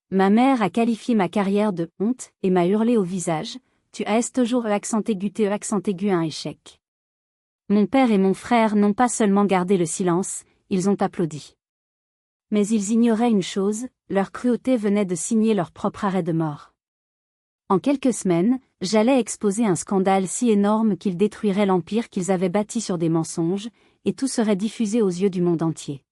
Ma mère a qualifié ma carrière de « honte » et m'a hurlé au visage, « Tu as toujours accent aigu un échec ». Mon père et mon frère n'ont pas seulement gardé le silence, ils ont applaudi. Mais ils ignoraient une chose, leur cruauté venait de signer leur propre arrêt de mort. En quelques semaines, j'allais exposer un scandale si énorme qu'il détruirait l'empire qu'ils avaient bâti sur des mensonges, et tout serait diffusé aux yeux du monde entier.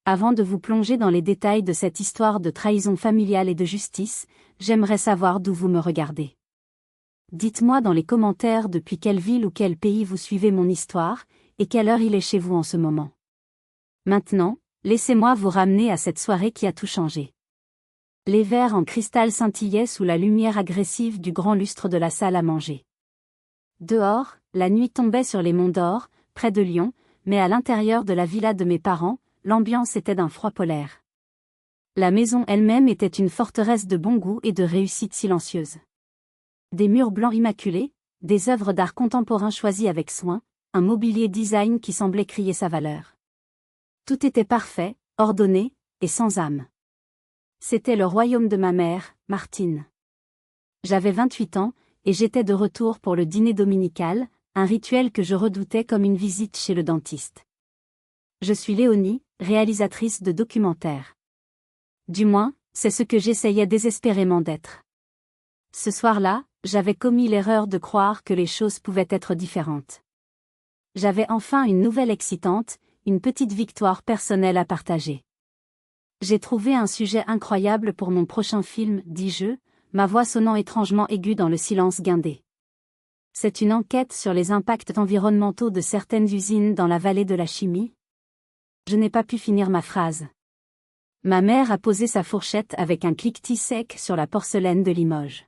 Avant de vous plonger dans les détails de cette histoire de trahison familiale et de justice, j'aimerais savoir d'où vous me regardez. Dites-moi dans les commentaires depuis quelle ville ou quel pays vous suivez mon histoire, et quelle heure il est chez vous en ce moment. Maintenant, laissez-moi vous ramener à cette soirée qui a tout changé. Les verres en cristal scintillaient sous la lumière agressive du grand lustre de la salle à manger. Dehors, la nuit tombait sur les monts d'Or, près de Lyon, mais à l'intérieur de la villa de mes parents, l'ambiance était d'un froid polaire. La maison elle-même était une forteresse de bon goût et de réussite silencieuse. Des murs blancs immaculés, des œuvres d'art contemporain choisies avec soin, un mobilier design qui semblait crier sa valeur. Tout était parfait, ordonné, et sans âme. C'était le royaume de ma mère, Martine. J'avais 28 ans, et j'étais de retour pour le dîner dominical, un rituel que je redoutais comme une visite chez le dentiste. Je suis Léonie, réalisatrice de documentaires. Du moins, c'est ce que j'essayais désespérément d'être. Ce soir-là, j'avais commis l'erreur de croire que les choses pouvaient être différentes. J'avais enfin une nouvelle excitante, une petite victoire personnelle à partager. J'ai trouvé un sujet incroyable pour mon prochain film, dis-je, ma voix sonnant étrangement aiguë dans le silence guindé. C'est une enquête sur les impacts environnementaux de certaines usines dans la vallée de la chimie. Je n'ai pas pu finir ma phrase. Ma mère a posé sa fourchette avec un cliquetis sec sur la porcelaine de Limoges.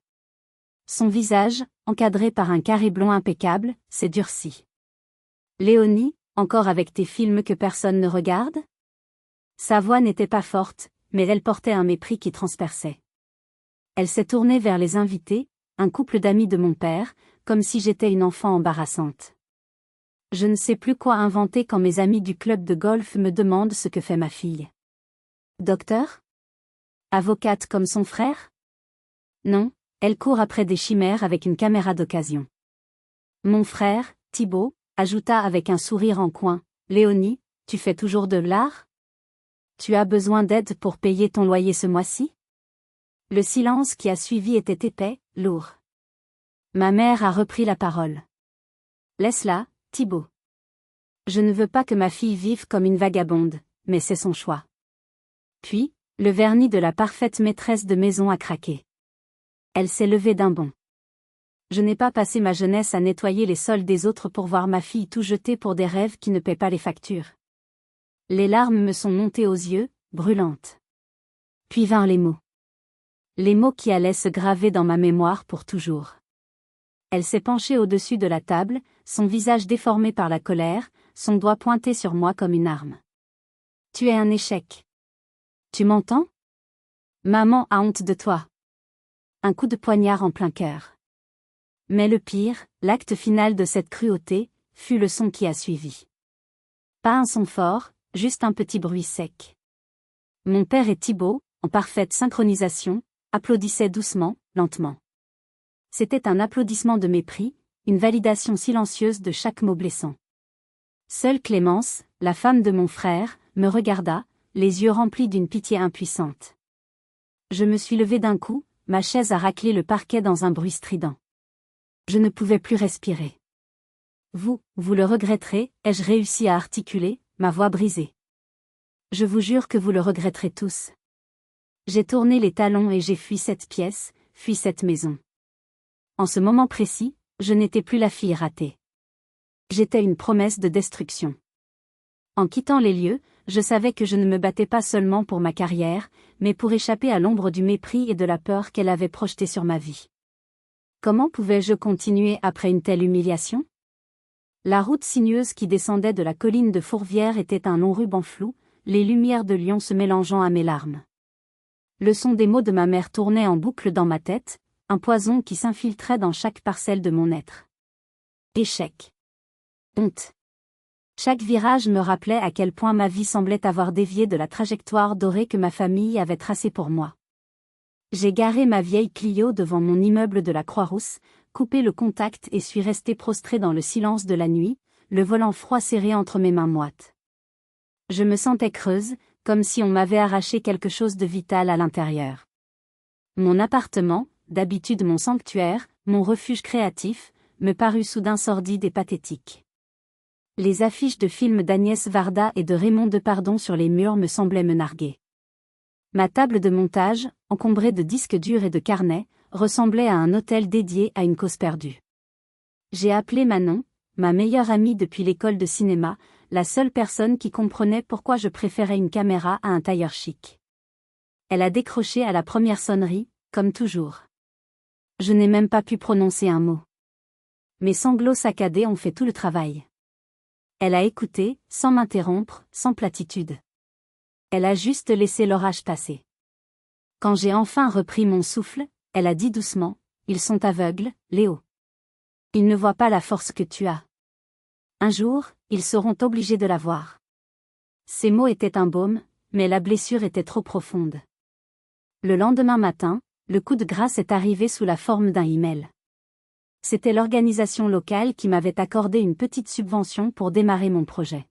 Son visage, encadré par un carré blond impeccable, s'est durci. Léonie, encore avec tes films que personne ne regarde ? Sa voix n'était pas forte, mais elle portait un mépris qui transperçait. Elle s'est tournée vers les invités, un couple d'amis de mon père, comme si j'étais une enfant embarrassante. Je ne sais plus quoi inventer quand mes amis du club de golf me demandent ce que fait ma fille. Docteur ? Avocate comme son frère ? Non, elle court après des chimères avec une caméra d'occasion. Mon frère, Thibaut, ajouta avec un sourire en coin, « Léonie, tu fais toujours de l'art ? Tu as besoin d'aide pour payer ton loyer ce mois-ci ? » Le silence qui a suivi était épais, lourd. Ma mère a repris la parole. « Laisse-la, Thibaut. Je ne veux pas que ma fille vive comme une vagabonde, mais c'est son choix. » Puis, le vernis de la parfaite maîtresse de maison a craqué. Elle s'est levée d'un bond. Je n'ai pas passé ma jeunesse à nettoyer les sols des autres pour voir ma fille tout jeter pour des rêves qui ne paient pas les factures. Les larmes me sont montées aux yeux, brûlantes. Puis vinrent les mots. Les mots qui allaient se graver dans ma mémoire pour toujours. Elle s'est penchée au-dessus de la table, son visage déformé par la colère, son doigt pointé sur moi comme une arme. « Tu es un échec. Tu m'entends ? Maman a honte de toi. » Un coup de poignard en plein cœur. Mais le pire, l'acte final de cette cruauté, fut le son qui a suivi. Pas un son fort, juste un petit bruit sec. Mon père et Thibaut, en parfaite synchronisation, applaudissaient doucement, lentement. C'était un applaudissement de mépris, une validation silencieuse de chaque mot blessant. Seule Clémence, la femme de mon frère, me regarda, les yeux remplis d'une pitié impuissante. Je me suis levée d'un coup, ma chaise a raclé le parquet dans un bruit strident. Je ne pouvais plus respirer. Vous le regretterez, ai-je réussi à articuler, ma voix brisée. Je vous jure que vous le regretterez tous. J'ai tourné les talons et j'ai fui cette pièce, fui cette maison. En ce moment précis, je n'étais plus la fille ratée. J'étais une promesse de destruction. En quittant les lieux, je savais que je ne me battais pas seulement pour ma carrière, mais pour échapper à l'ombre du mépris et de la peur qu'elle avait projetée sur ma vie. Comment pouvais-je continuer après une telle humiliation ? La route sinueuse qui descendait de la colline de Fourvière était un long ruban flou, les lumières de Lyon se mélangeant à mes larmes. Le son des mots de ma mère tournait en boucle dans ma tête, un poison qui s'infiltrait dans chaque parcelle de mon être. Échec. Honte. Chaque virage me rappelait à quel point ma vie semblait avoir dévié de la trajectoire dorée que ma famille avait tracée pour moi. J'ai garé ma vieille Clio devant mon immeuble de la Croix-Rousse, coupé le contact et suis resté prostré dans le silence de la nuit, le volant froid serré entre mes mains moites. Je me sentais creuse, comme si on m'avait arraché quelque chose de vital à l'intérieur. Mon appartement, d'habitude mon sanctuaire, mon refuge créatif, me parut soudain sordide et pathétique. Les affiches de films d'Agnès Varda et de Raymond Depardon sur les murs me semblaient me narguer. Ma table de montage, encombrée de disques durs et de carnets, ressemblait à un hôtel dédié à une cause perdue. J'ai appelé Manon, ma meilleure amie depuis l'école de cinéma, la seule personne qui comprenait pourquoi je préférais une caméra à un tailleur chic. Elle a décroché à la première sonnerie, comme toujours. Je n'ai même pas pu prononcer un mot. Mes sanglots saccadés ont fait tout le travail. Elle a écouté, sans m'interrompre, sans platitude. Elle a juste laissé l'orage passer. Quand j'ai enfin repris mon souffle, elle a dit doucement, « Ils sont aveugles, Léo. Ils ne voient pas la force que tu as. Un jour, ils seront obligés de la voir. » Ces mots étaient un baume, mais la blessure était trop profonde. Le lendemain matin, le coup de grâce est arrivé sous la forme d'un email. C'était l'organisation locale qui m'avait accordé une petite subvention pour démarrer mon projet.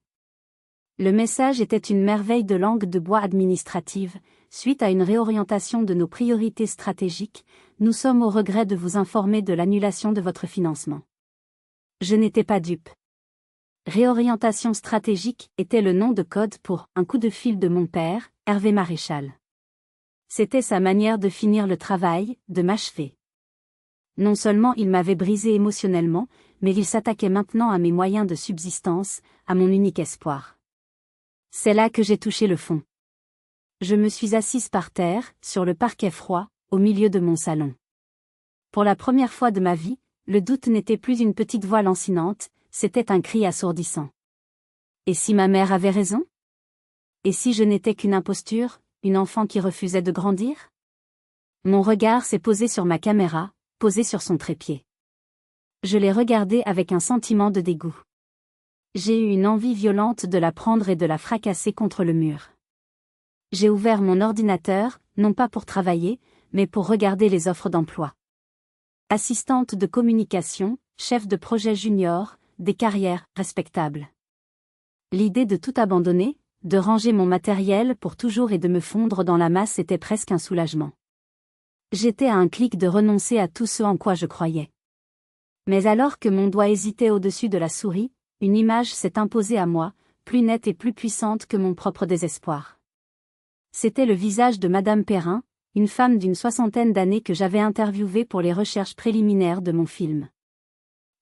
Le message était une merveille de langue de bois administrative. Suite à une réorientation de nos priorités stratégiques, nous sommes au regret de vous informer de l'annulation de votre financement. Je n'étais pas dupe. Réorientation stratégique était le nom de code pour un coup de fil de mon père, Hervé Maréchal. C'était sa manière de finir le travail, de m'achever. Non seulement il m'avait brisé émotionnellement, mais il s'attaquait maintenant à mes moyens de subsistance, à mon unique espoir. C'est là que j'ai touché le fond. Je me suis assise par terre, sur le parquet froid, au milieu de mon salon. Pour la première fois de ma vie, le doute n'était plus une petite voix lancinante, c'était un cri assourdissant. Et si ma mère avait raison? Et si je n'étais qu'une imposture, une enfant qui refusait de grandir? Mon regard s'est posé sur ma caméra, posé sur son trépied. Je l'ai regardée avec un sentiment de dégoût. J'ai eu une envie violente de la prendre et de la fracasser contre le mur. J'ai ouvert mon ordinateur, non pas pour travailler, mais pour regarder les offres d'emploi. Assistante de communication, chef de projet junior, des carrières respectables. L'idée de tout abandonner, de ranger mon matériel pour toujours et de me fondre dans la masse était presque un soulagement. J'étais à un clic de renoncer à tout ce en quoi je croyais. Mais alors que mon doigt hésitait au-dessus de la souris, une image s'est imposée à moi, plus nette et plus puissante que mon propre désespoir. C'était le visage de Madame Perrin, une femme d'une 60aine d'années que j'avais interviewée pour les recherches préliminaires de mon film.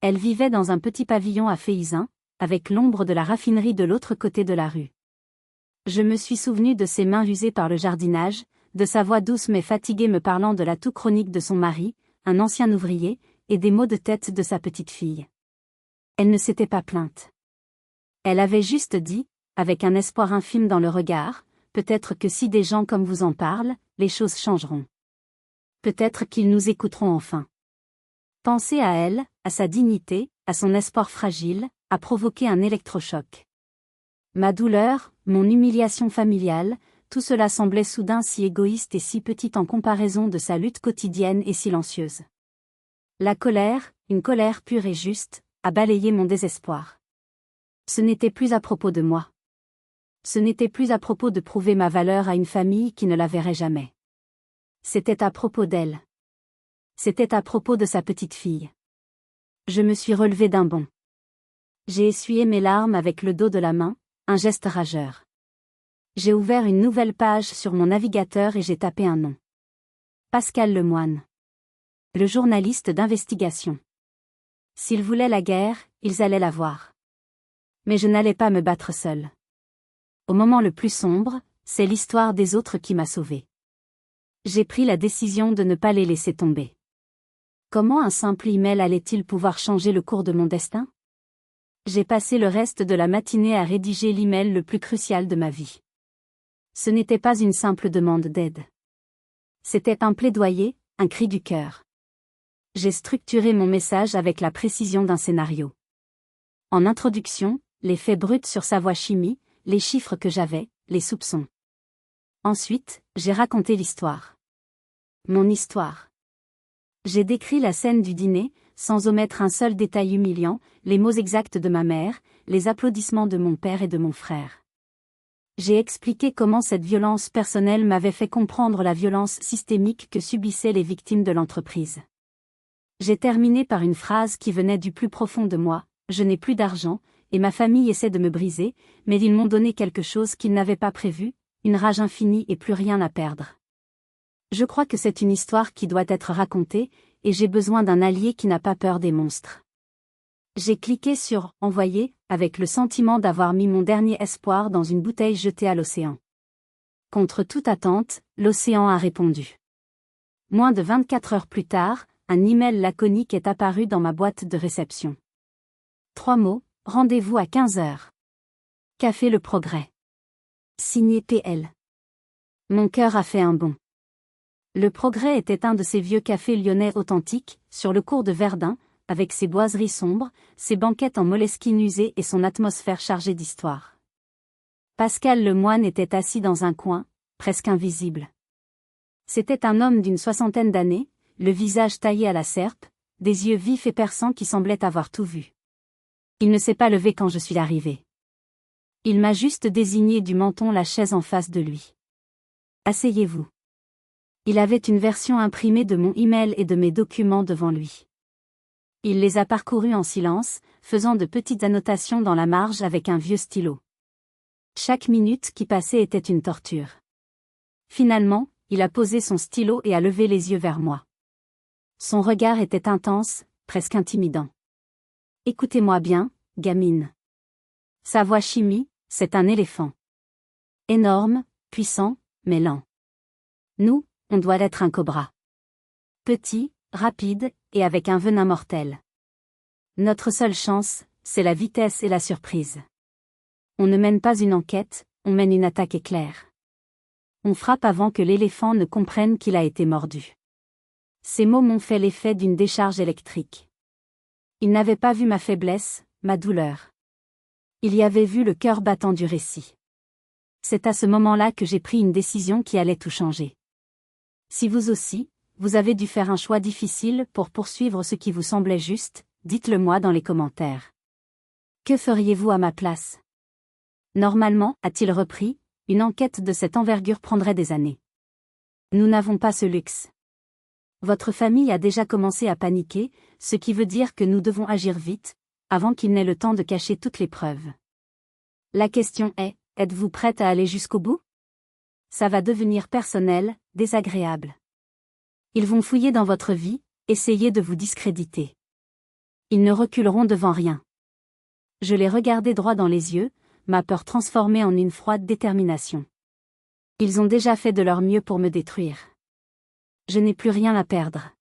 Elle vivait dans un petit pavillon à Féizin, avec l'ombre de la raffinerie de l'autre côté de la rue. Je me suis souvenu de ses mains usées par le jardinage, de sa voix douce mais fatiguée me parlant de la toux chronique de son mari, un ancien ouvrier, et des maux de tête de sa petite fille. Elle ne s'était pas plainte. Elle avait juste dit, avec un espoir infime dans le regard, peut-être que si des gens comme vous en parlent, les choses changeront. Peut-être qu'ils nous écouteront enfin. Penser à elle, à sa dignité, à son espoir fragile, a provoqué un électrochoc. Ma douleur, mon humiliation familiale, tout cela semblait soudain si égoïste et si petit en comparaison de sa lutte quotidienne et silencieuse. La colère, une colère pure et juste, a balayé mon désespoir. Ce n'était plus à propos de moi. Ce n'était plus à propos de prouver ma valeur à une famille qui ne la verrait jamais. C'était à propos d'elle. C'était à propos de sa petite fille. Je me suis relevée d'un bond. J'ai essuyé mes larmes avec le dos de la main, un geste rageur. J'ai ouvert une nouvelle page sur mon navigateur et j'ai tapé un nom. Pascal Lemoine. Le journaliste d'investigation. S'ils voulaient la guerre, ils allaient la voir. Mais je n'allais pas me battre seule. Au moment le plus sombre, c'est l'histoire des autres qui m'a sauvée. J'ai pris la décision de ne pas les laisser tomber. Comment un simple email allait-il pouvoir changer le cours de mon destin? J'ai passé le reste de la matinée à rédiger l'email le plus crucial de ma vie. Ce n'était pas une simple demande d'aide. C'était un plaidoyer, un cri du cœur. J'ai structuré mon message avec la précision d'un scénario. En introduction, les faits bruts sur sa voix chimie, les chiffres que j'avais, les soupçons. Ensuite, j'ai raconté l'histoire. Mon histoire. J'ai décrit la scène du dîner, sans omettre un seul détail humiliant, les mots exacts de ma mère, les applaudissements de mon père et de mon frère. J'ai expliqué comment cette violence personnelle m'avait fait comprendre la violence systémique que subissaient les victimes de l'entreprise. J'ai terminé par une phrase qui venait du plus profond de moi: je n'ai plus d'argent, et ma famille essaie de me briser, mais ils m'ont donné quelque chose qu'ils n'avaient pas prévu, une rage infinie et plus rien à perdre. Je crois que c'est une histoire qui doit être racontée, et j'ai besoin d'un allié qui n'a pas peur des monstres. J'ai cliqué sur « Envoyer » avec le sentiment d'avoir mis mon dernier espoir dans une bouteille jetée à l'océan. Contre toute attente, l'océan a répondu. Moins de 24 heures plus tard, un email laconique est apparu dans ma boîte de réception. 3 mots, rendez-vous à 15 heures. Café Le Progrès. Signé PL. Mon cœur a fait un bond. Le Progrès était un de ces vieux cafés lyonnais authentiques, sur le cours de Verdun, avec ses boiseries sombres, ses banquettes en moleskine usée et son atmosphère chargée d'histoire. Pascal Lemoine était assis dans un coin, presque invisible. C'était un homme d'une 60aine d'années, le visage taillé à la serpe, des yeux vifs et perçants qui semblaient avoir tout vu. Il ne s'est pas levé quand je suis arrivé. Il m'a juste désigné du menton la chaise en face de lui. Asseyez-vous. Il avait une version imprimée de mon email et de mes documents devant lui. Il les a parcourus en silence, faisant de petites annotations dans la marge avec un vieux stylo. Chaque minute qui passait était une torture. Finalement, il a posé son stylo et a levé les yeux vers moi. Son regard était intense, presque intimidant. Écoutez-moi bien, gamine. Sa voix chimie, c'est un éléphant. Énorme, puissant, mais lent. Nous, on doit être un cobra. Petit, rapide, et avec un venin mortel. Notre seule chance, c'est la vitesse et la surprise. On ne mène pas une enquête, on mène une attaque éclair. On frappe avant que l'éléphant ne comprenne qu'il a été mordu. Ces mots m'ont fait l'effet d'une décharge électrique. Il n'avait pas vu ma faiblesse, ma douleur. Il y avait vu le cœur battant du récit. C'est à ce moment-là que j'ai pris une décision qui allait tout changer. Si vous aussi, vous avez dû faire un choix difficile pour poursuivre ce qui vous semblait juste, dites-le moi dans les commentaires. Que feriez-vous à ma place? Normalement, a-t-il repris, une enquête de cette envergure prendrait des années. Nous n'avons pas ce luxe. Votre famille a déjà commencé à paniquer, ce qui veut dire que nous devons agir vite, avant qu'il n'ait le temps de cacher toutes les preuves. La question est, êtes-vous prête à aller jusqu'au bout? Ça va devenir personnel, désagréable. Ils vont fouiller dans votre vie, essayer de vous discréditer. Ils ne reculeront devant rien. Je les regardai droit dans les yeux, ma peur transformée en une froide détermination. Ils ont déjà fait de leur mieux pour me détruire. Je n'ai plus rien à perdre.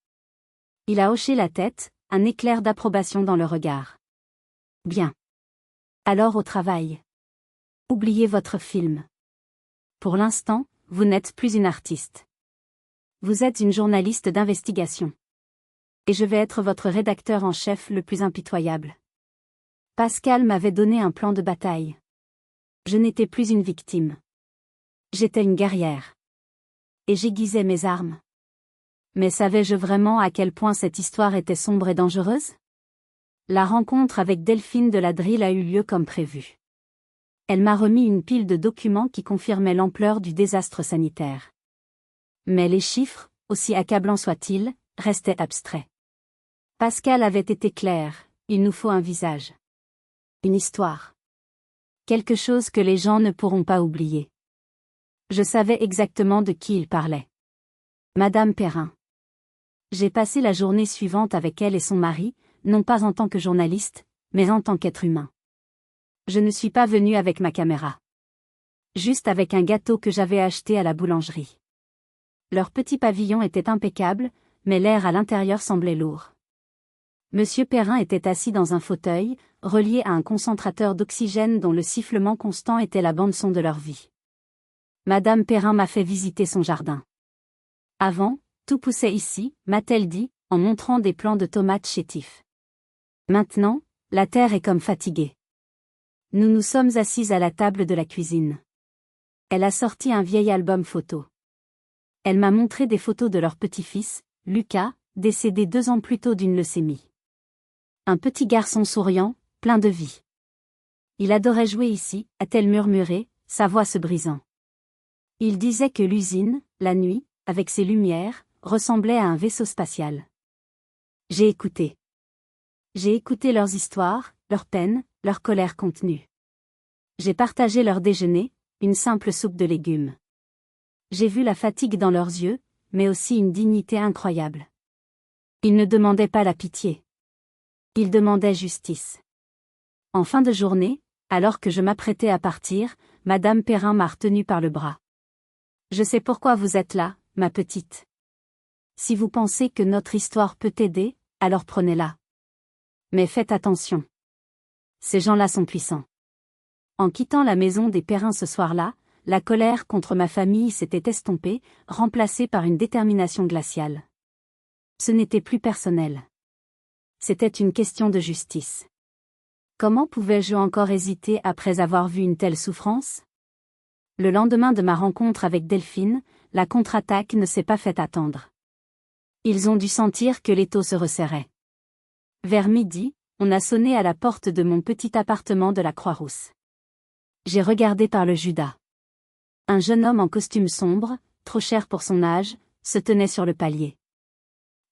Il a hoché la tête, un éclair d'approbation dans le regard. Bien. Alors au travail. Oubliez votre film. Pour l'instant, vous n'êtes plus une artiste. Vous êtes une journaliste d'investigation. Et je vais être votre rédacteur en chef le plus impitoyable. Pascal m'avait donné un plan de bataille. Je n'étais plus une victime. J'étais une guerrière. Et j'aiguisais mes armes. Mais savais-je vraiment à quel point cette histoire était sombre et dangereuse? La rencontre avec Delphine de la Drille a eu lieu comme prévu. Elle m'a remis une pile de documents qui confirmaient l'ampleur du désastre sanitaire. Mais les chiffres, aussi accablants soient-ils, restaient abstraits. Pascal avait été clair, il nous faut un visage. Une histoire. Quelque chose que les gens ne pourront pas oublier. Je savais exactement de qui il parlait. Madame Perrin. J'ai passé la journée suivante avec elle et son mari, non pas en tant que journaliste, mais en tant qu'être humain. Je ne suis pas venue avec ma caméra. Juste avec un gâteau que j'avais acheté à la boulangerie. Leur petit pavillon était impeccable, mais l'air à l'intérieur semblait lourd. Monsieur Perrin était assis dans un fauteuil, relié à un concentrateur d'oxygène dont le sifflement constant était la bande-son de leur vie. Madame Perrin m'a fait visiter son jardin. Avant, tout poussait ici, m'a-t-elle dit, en montrant des plants de tomates chétifs. Maintenant, la terre est comme fatiguée. Nous nous sommes assises à la table de la cuisine. Elle a sorti un vieil album photo. Elle m'a montré des photos de leur petit-fils, Lucas, décédé 2 ans plus tôt d'une leucémie. Un petit garçon souriant, plein de vie. Il adorait jouer ici, a-t-elle murmuré, sa voix se brisant. Il disait que l'usine, la nuit, avec ses lumières, ressemblait à un vaisseau spatial. J'ai écouté. J'ai écouté leurs histoires, leurs peines, leur colère contenue. J'ai partagé leur déjeuner, une simple soupe de légumes. J'ai vu la fatigue dans leurs yeux, mais aussi une dignité incroyable. Ils ne demandaient pas la pitié. Ils demandaient justice. En fin de journée, alors que je m'apprêtais à partir, Madame Perrin m'a retenu par le bras. Je sais pourquoi vous êtes là, ma petite. Si vous pensez que notre histoire peut t'aider, alors prenez-la. Mais faites attention. Ces gens-là sont puissants. En quittant la maison des Perrin ce soir-là, la colère contre ma famille s'était estompée, remplacée par une détermination glaciale. Ce n'était plus personnel. C'était une question de justice. Comment pouvais-je encore hésiter après avoir vu une telle souffrance? Le lendemain de ma rencontre avec Delphine, la contre-attaque ne s'est pas fait attendre. Ils ont dû sentir que l'étau se resserrait. Vers midi, on a sonné à la porte de mon petit appartement de la Croix-Rousse. J'ai regardé par le Judas. Un jeune homme en costume sombre, trop cher pour son âge, se tenait sur le palier.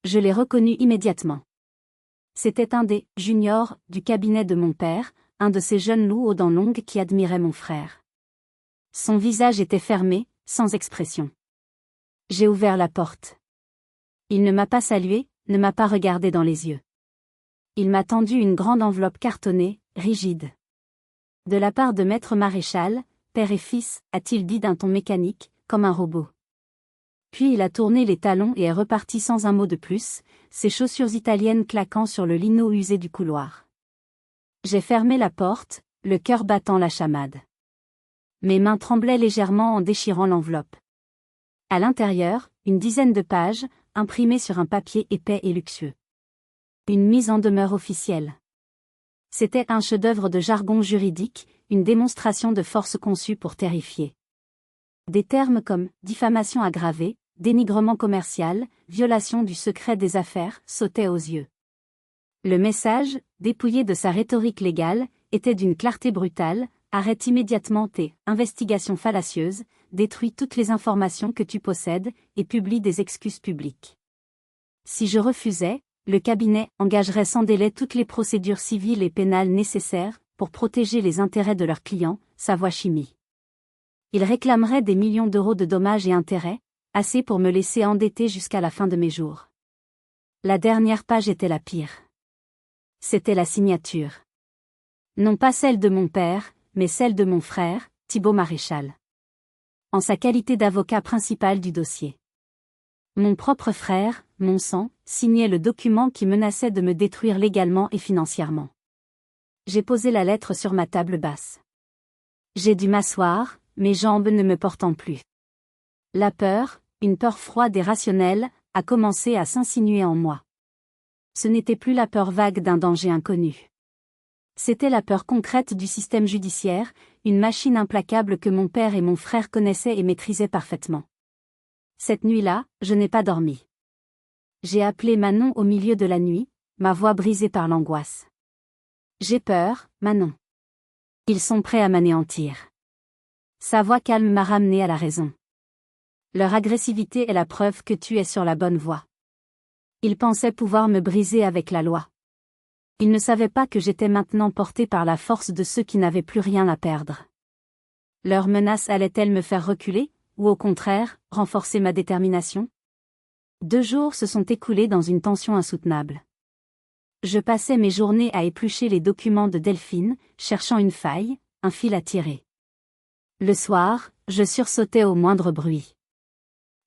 Je l'ai reconnu immédiatement. C'était un des « juniors » du cabinet de mon père, un de ces jeunes loups aux dents longues qui admiraient mon frère. Son visage était fermé, sans expression. J'ai ouvert la porte. Il ne m'a pas salué, ne m'a pas regardé dans les yeux. Il m'a tendu une grande enveloppe cartonnée, rigide. De la part de Maître Maréchal, père et fils, a-t-il dit d'un ton mécanique, comme un robot. Puis il a tourné les talons et est reparti sans un mot de plus, ses chaussures italiennes claquant sur le lino usé du couloir. J'ai fermé la porte, le cœur battant la chamade. Mes mains tremblaient légèrement en déchirant l'enveloppe. À l'intérieur, une dizaine de pages, imprimées sur un papier épais et luxueux. Une mise en demeure officielle. C'était un chef-d'œuvre de jargon juridique, une démonstration de force conçue pour terrifier. Des termes comme « diffamation aggravée »,« dénigrement commercial »,« violation du secret des affaires » sautaient aux yeux. Le message, dépouillé de sa rhétorique légale, était d'une clarté brutale: arrête immédiatement tes investigations fallacieuses, détruis toutes les informations que tu possèdes, et publie des excuses publiques. Si je refusais, le cabinet engagerait sans délai toutes les procédures civiles et pénales nécessaires pour protéger les intérêts de leurs clients, Savoie-Chimie. Ils réclameraient des millions d'euros de dommages et intérêts, assez pour me laisser endetter jusqu'à la fin de mes jours. La dernière page était la pire. C'était la signature. Non pas celle de mon père, mais celle de mon frère, Thibaut Maréchal. En sa qualité d'avocat principal du dossier. Mon propre frère, mon sang, signait le document qui menaçait de me détruire légalement et financièrement. J'ai posé la lettre sur ma table basse. J'ai dû m'asseoir, mes jambes ne me portant plus. La peur, une peur froide et rationnelle, a commencé à s'insinuer en moi. Ce n'était plus la peur vague d'un danger inconnu. C'était la peur concrète du système judiciaire, une machine implacable que mon père et mon frère connaissaient et maîtrisaient parfaitement. Cette nuit-là, je n'ai pas dormi. J'ai appelé Manon au milieu de la nuit, ma voix brisée par l'angoisse. J'ai peur, Manon. Ils sont prêts à m'anéantir. Sa voix calme m'a ramené à la raison. Leur agressivité est la preuve que tu es sur la bonne voie. Ils pensaient pouvoir me briser avec la loi. Ils ne savaient pas que j'étais maintenant porté par la force de ceux qui n'avaient plus rien à perdre. Leur menace allait-elle me faire reculer, ou au contraire, renforcer ma détermination? 2 jours se sont écoulés dans une tension insoutenable. Je passais mes journées à éplucher les documents de Delphine, cherchant une faille, un fil à tirer. Le soir, je sursautais au moindre bruit.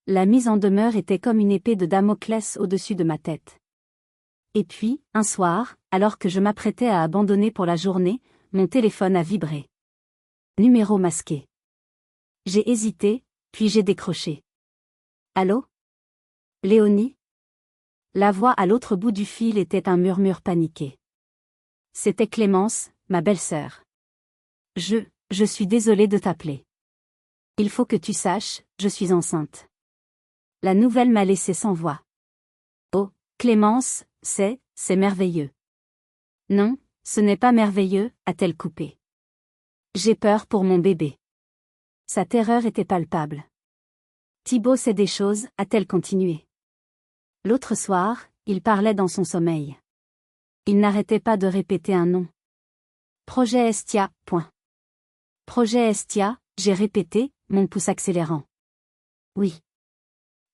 La mise en demeure était comme une épée de Damoclès au-dessus de ma tête. Et puis, un soir, alors que je m'apprêtais à abandonner pour la journée, mon téléphone a vibré. Numéro masqué. J'ai hésité, puis j'ai décroché. Allô? Léonie? La voix à l'autre bout du fil était un murmure paniqué. C'était Clémence, ma belle-sœur. Je suis désolée de t'appeler. Il faut que tu saches, je suis enceinte. La nouvelle m'a laissé sans voix. Oh, Clémence, c'est merveilleux. Non, ce n'est pas merveilleux, a-t-elle coupé. J'ai peur pour mon bébé. Sa terreur était palpable. Thibaut sait des choses, a-t-elle continué. L'autre soir, il parlait dans son sommeil. Il n'arrêtait pas de répéter un nom. Projet Estia, point. Projet Estia, j'ai répété, mon pouce accélérant. Oui.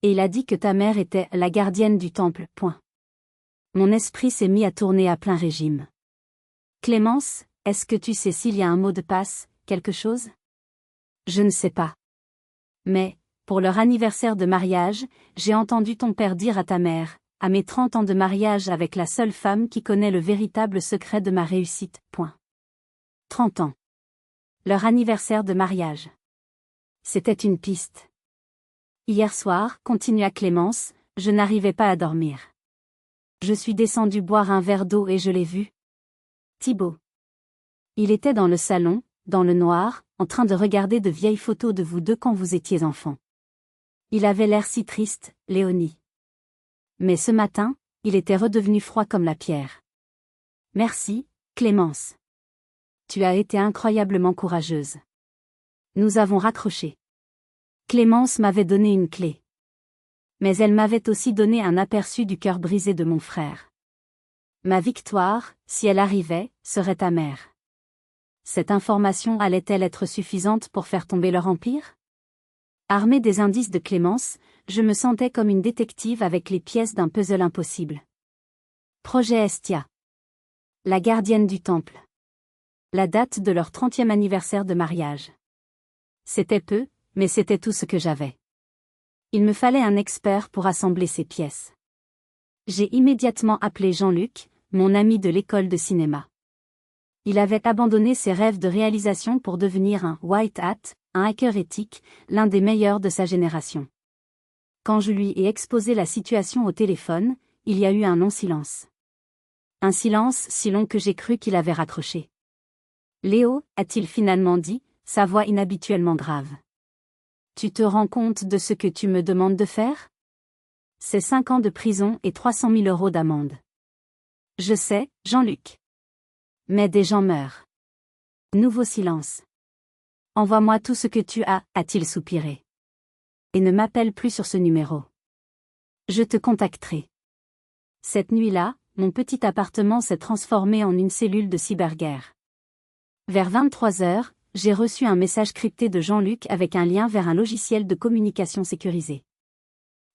Et il a dit que ta mère était la gardienne du temple, point. Mon esprit s'est mis à tourner à plein régime. Clémence, est-ce que tu sais s'il y a un mot de passe, quelque chose? Je ne sais pas. Mais, pour leur anniversaire de mariage, j'ai entendu ton père dire à ta mère, à mes 30 ans de mariage avec la seule femme qui connaît le véritable secret de ma réussite, point. 30 ans. Leur anniversaire de mariage. C'était une piste. Hier soir, continua Clémence, je n'arrivais pas à dormir. Je suis descendue boire un verre d'eau et je l'ai vu. Thibaut. Il était dans le salon, dans le noir, en train de regarder de vieilles photos de vous deux quand vous étiez enfants. Il avait l'air si triste, Léonie. Mais ce matin, il était redevenu froid comme la pierre. Merci, Clémence. Tu as été incroyablement courageuse. Nous avons raccroché. Clémence m'avait donné une clé. Mais elle m'avait aussi donné un aperçu du cœur brisé de mon frère. Ma victoire, si elle arrivait, serait amère. Cette information allait-elle être suffisante pour faire tomber leur empire? Armée des indices de Clémence, je me sentais comme une détective avec les pièces d'un puzzle impossible. Projet Estia. La gardienne du temple. La date de leur 30e anniversaire de mariage. C'était peu, mais c'était tout ce que j'avais. Il me fallait un expert pour assembler ces pièces. J'ai immédiatement appelé Jean-Luc, mon ami de l'école de cinéma. Il avait abandonné ses rêves de réalisation pour devenir un white hat, un hacker éthique, l'un des meilleurs de sa génération. Quand je lui ai exposé la situation au téléphone, il y a eu un long silence. Un silence si long que j'ai cru qu'il avait raccroché. Léo, a-t-il finalement dit, sa voix inhabituellement grave. Tu te rends compte de ce que tu me demandes de faire? C'est 5 ans de prison et 300 000 € d'amende. Je sais, Jean-Luc. Mais des gens meurent. Nouveau silence. Envoie-moi tout ce que tu as, a-t-il soupiré. Et ne m'appelle plus sur ce numéro. Je te contacterai. Cette nuit-là, mon petit appartement s'est transformé en une cellule de cyberguerre. Vers 23 heures, j'ai reçu un message crypté de Jean-Luc avec un lien vers un logiciel de communication sécurisé.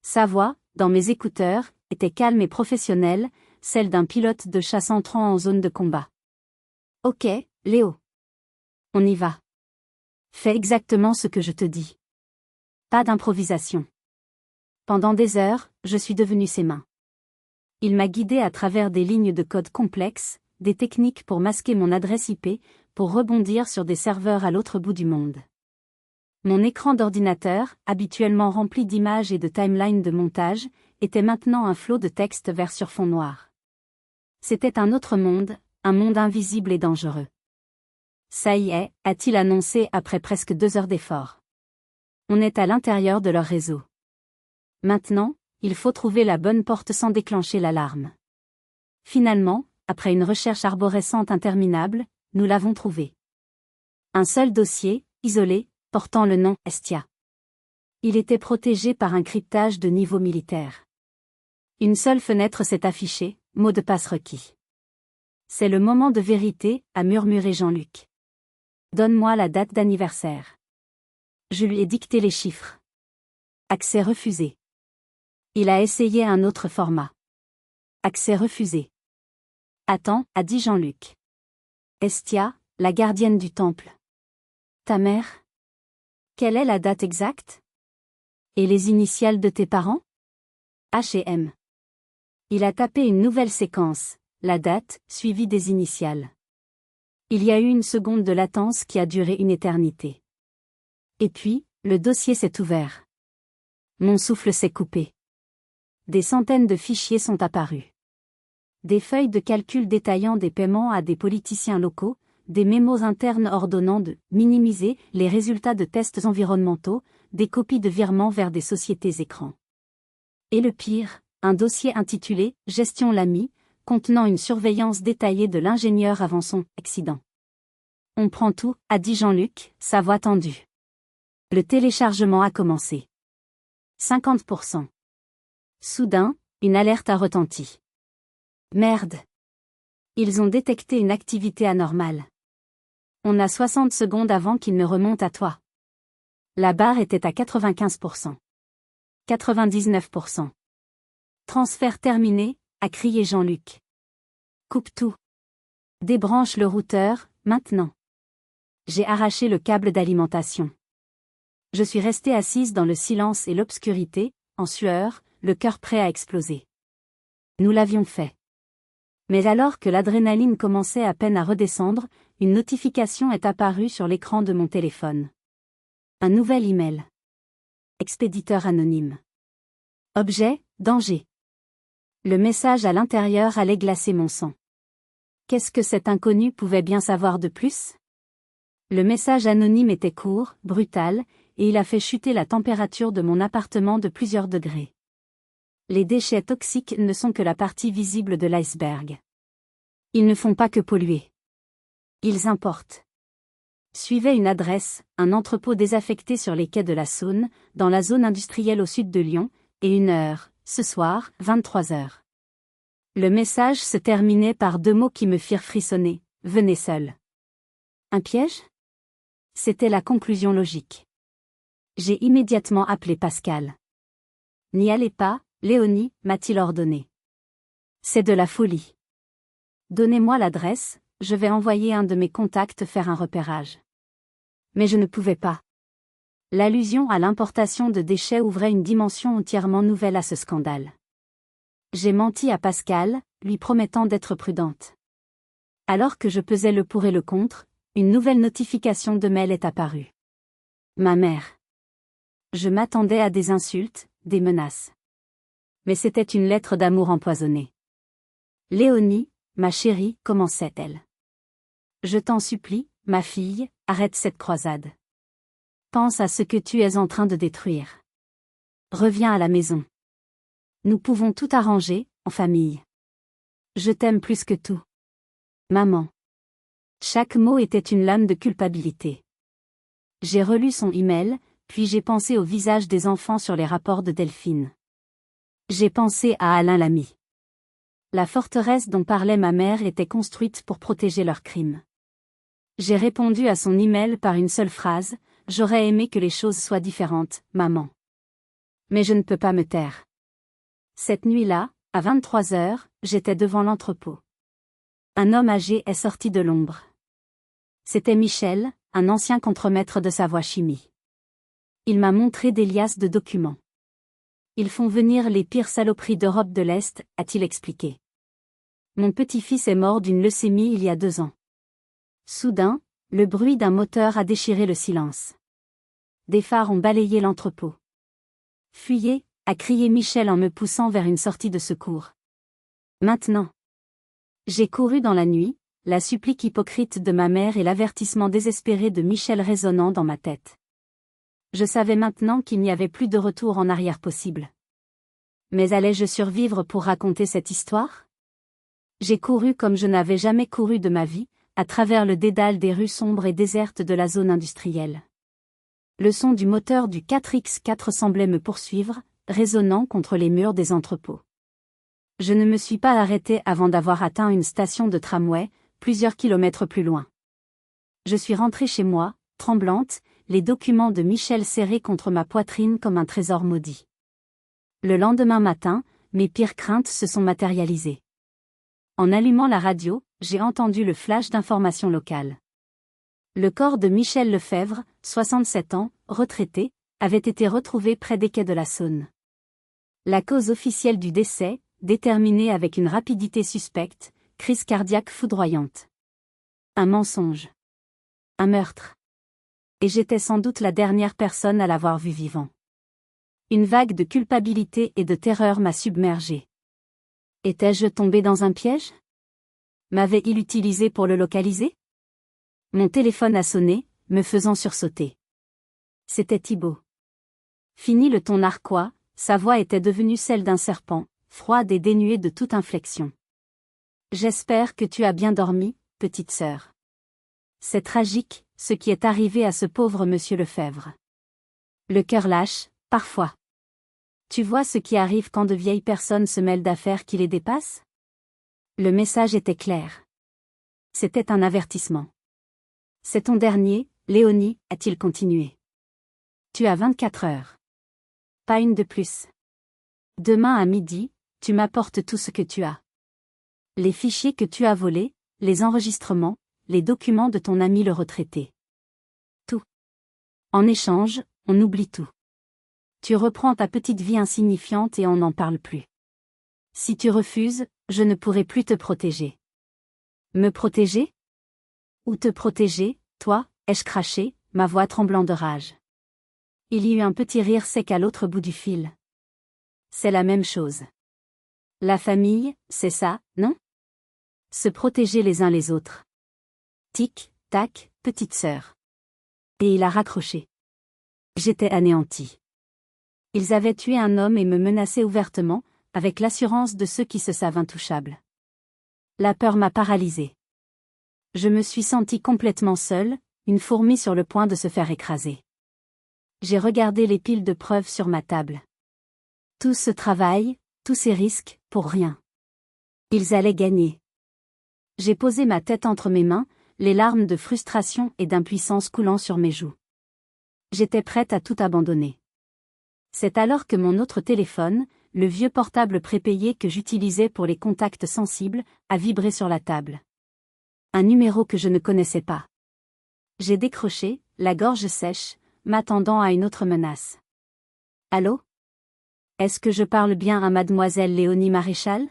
Sa voix, dans mes écouteurs, était calme et professionnelle, celle d'un pilote de chasse entrant en zone de combat. Ok, Léo. On y va. Fais exactement ce que je te dis. Pas d'improvisation. Pendant des heures, je suis devenu ses mains. Il m'a guidé à travers des lignes de code complexes, des techniques pour masquer mon adresse IP, pour rebondir sur des serveurs à l'autre bout du monde. Mon écran d'ordinateur, habituellement rempli d'images et de timelines de montage, était maintenant un flot de texte vert sur fond noir. C'était un autre monde, un monde invisible et dangereux. Ça y est, a-t-il annoncé après presque 2 heures d'effort. On est à l'intérieur de leur réseau. Maintenant, il faut trouver la bonne porte sans déclencher l'alarme. Finalement, après une recherche arborescente interminable, nous l'avons trouvé. Un seul dossier, isolé, portant le nom Estia. Il était protégé par un cryptage de niveau militaire. Une seule fenêtre s'est affichée, mot de passe requis. C'est le moment de vérité, a murmuré Jean-Luc. Donne-moi la date d'anniversaire. Je lui ai dicté les chiffres. Accès refusé. Il a essayé un autre format. Accès refusé. Attends, a dit Jean-Luc. Estia, la gardienne du temple. Ta mère? Quelle est la date exacte? Et les initiales de tes parents? H&M. Il a tapé une nouvelle séquence, la date, suivie des initiales. Il y a eu une seconde de latence qui a duré une éternité. Et puis, le dossier s'est ouvert. Mon souffle s'est coupé. Des centaines de fichiers sont apparus. Des feuilles de calcul détaillant des paiements à des politiciens locaux, des mémos internes ordonnant de minimiser les résultats de tests environnementaux, des copies de virements vers des sociétés écrans. Et le pire, un dossier intitulé « Gestion Lamy », contenant une surveillance détaillée de l'ingénieur avant son « accident ». On prend tout, a dit Jean-Luc, sa voix tendue. Le téléchargement a commencé. 50%. Soudain, une alerte a retenti. Merde. Ils ont détecté une activité anormale. On a 60 secondes avant qu'il ne remonte à toi. La barre était à 95%. 99%. Transfert terminé, a crié Jean-Luc. Coupe tout. Débranche le routeur, maintenant. J'ai arraché le câble d'alimentation. Je suis restée assise dans le silence et l'obscurité, en sueur, le cœur prêt à exploser. Nous l'avions fait. Mais alors que l'adrénaline commençait à peine à redescendre, une notification est apparue sur l'écran de mon téléphone. Un nouvel email. Expéditeur anonyme. Objet, danger. Le message à l'intérieur allait glacer mon sang. Qu'est-ce que cet inconnu pouvait bien savoir de plus? Le message anonyme était court, brutal, et il a fait chuter la température de mon appartement de plusieurs degrés. Les déchets toxiques ne sont que la partie visible de l'iceberg. Ils ne font pas que polluer. Ils importent. Suivait une adresse, un entrepôt désaffecté sur les quais de la Saône, dans la zone industrielle au sud de Lyon, et une heure, ce soir, 23h. Le message se terminait par 2 mots qui me firent frissonner. Venez seul. Un piège? C'était la conclusion logique. J'ai immédiatement appelé Pascal. N'y allez pas, Léonie, m'a-t-il ordonné. C'est de la folie. Donnez-moi l'adresse, je vais envoyer un de mes contacts faire un repérage. Mais je ne pouvais pas. L'allusion à l'importation de déchets ouvrait une dimension entièrement nouvelle à ce scandale. J'ai menti à Pascal, lui promettant d'être prudente. Alors que je pesais le pour et le contre, une nouvelle notification de mail est apparue. Ma mère. Je m'attendais à des insultes, des menaces. Mais c'était une lettre d'amour empoisonnée. Léonie, ma chérie, commençait-elle. Je t'en supplie, ma fille, arrête cette croisade. Pense à ce que tu es en train de détruire. Reviens à la maison. Nous pouvons tout arranger, en famille. Je t'aime plus que tout. Maman. Chaque mot était une lame de culpabilité. J'ai relu son email, puis j'ai pensé au visage des enfants sur les rapports de Delphine. J'ai pensé à Alain Lamy. La forteresse dont parlait ma mère était construite pour protéger leurs crimes. J'ai répondu à son email par une seule phrase, j'aurais aimé que les choses soient différentes, maman. Mais je ne peux pas me taire. Cette nuit-là, à 23h, j'étais devant l'entrepôt. Un homme âgé est sorti de l'ombre. C'était Michel, un ancien contremaître de Savoie-Chimie. Il m'a montré des liasses de documents. Ils font venir les pires saloperies d'Europe de l'Est, a-t-il expliqué. Mon petit-fils est mort d'une leucémie il y a 2 ans. Soudain, le bruit d'un moteur a déchiré le silence. Des phares ont balayé l'entrepôt. Fuyez, a crié Michel en me poussant vers une sortie de secours. Maintenant. J'ai couru dans la nuit, la supplique hypocrite de ma mère et l'avertissement désespéré de Michel résonnant dans ma tête. Je savais maintenant qu'il n'y avait plus de retour en arrière possible. Mais allais-je survivre pour raconter cette histoire? J'ai couru comme je n'avais jamais couru de ma vie, à travers le dédale des rues sombres et désertes de la zone industrielle. Le son du moteur du 4X4 semblait me poursuivre, résonnant contre les murs des entrepôts. Je ne me suis pas arrêtée avant d'avoir atteint une station de tramway, plusieurs kilomètres plus loin. Je suis rentrée chez moi, tremblante, les documents de Michel serrés contre ma poitrine comme un trésor maudit. Le lendemain matin, mes pires craintes se sont matérialisées. En allumant la radio, j'ai entendu le flash d'information locale. Le corps de Michel Lefebvre, 67 ans, retraité, avait été retrouvé près des quais de la Saône. La cause officielle du décès, déterminée avec une rapidité suspecte, crise cardiaque foudroyante. Un mensonge. Un meurtre. Et j'étais sans doute la dernière personne à l'avoir vu vivant. Une vague de culpabilité et de terreur m'a submergée. Étais-je tombé dans un piège? M'avait-il utilisé pour le localiser? Mon téléphone a sonné, me faisant sursauter. C'était Thibaut. Fini le ton narquois, sa voix était devenue celle d'un serpent, froide et dénuée de toute inflexion. J'espère que tu as bien dormi, petite sœur. C'est tragique, ce qui est arrivé à ce pauvre monsieur Lefebvre. Le cœur lâche, parfois. Tu vois ce qui arrive quand de vieilles personnes se mêlent d'affaires qui les dépassent? Le message était clair. C'était un avertissement. C'est ton dernier, Léonie, a-t-il continué. Tu as 24 heures. Pas une de plus. Demain à midi, tu m'apportes tout ce que tu as. Les fichiers que tu as volés, les enregistrements, les documents de ton ami le retraité. Tout. En échange, on oublie tout. Tu reprends ta petite vie insignifiante et on n'en parle plus. Si tu refuses, je ne pourrai plus te protéger. Me protéger? Ou te protéger, toi, ai-je craché, ma voix tremblant de rage. Il y eut un petit rire sec à l'autre bout du fil. C'est la même chose. La famille, c'est ça, non? Se protéger les uns les autres. Tic, tac, petite sœur. Et il a raccroché. J'étais anéanti. Ils avaient tué un homme et me menaçaient ouvertement, avec l'assurance de ceux qui se savent intouchables. La peur m'a paralysé. Je me suis senti complètement seule, une fourmi sur le point de se faire écraser. J'ai regardé les piles de preuves sur ma table. Tout ce travail, tous ces risques, pour rien. Ils allaient gagner. J'ai posé ma tête entre mes mains, les larmes de frustration et d'impuissance coulant sur mes joues. J'étais prête à tout abandonner. C'est alors que mon autre téléphone, le vieux portable prépayé que j'utilisais pour les contacts sensibles, a vibré sur la table. Un numéro que je ne connaissais pas. J'ai décroché, la gorge sèche, m'attendant à une autre menace. Allô? Est-ce que je parle bien à mademoiselle Léonie Maréchal?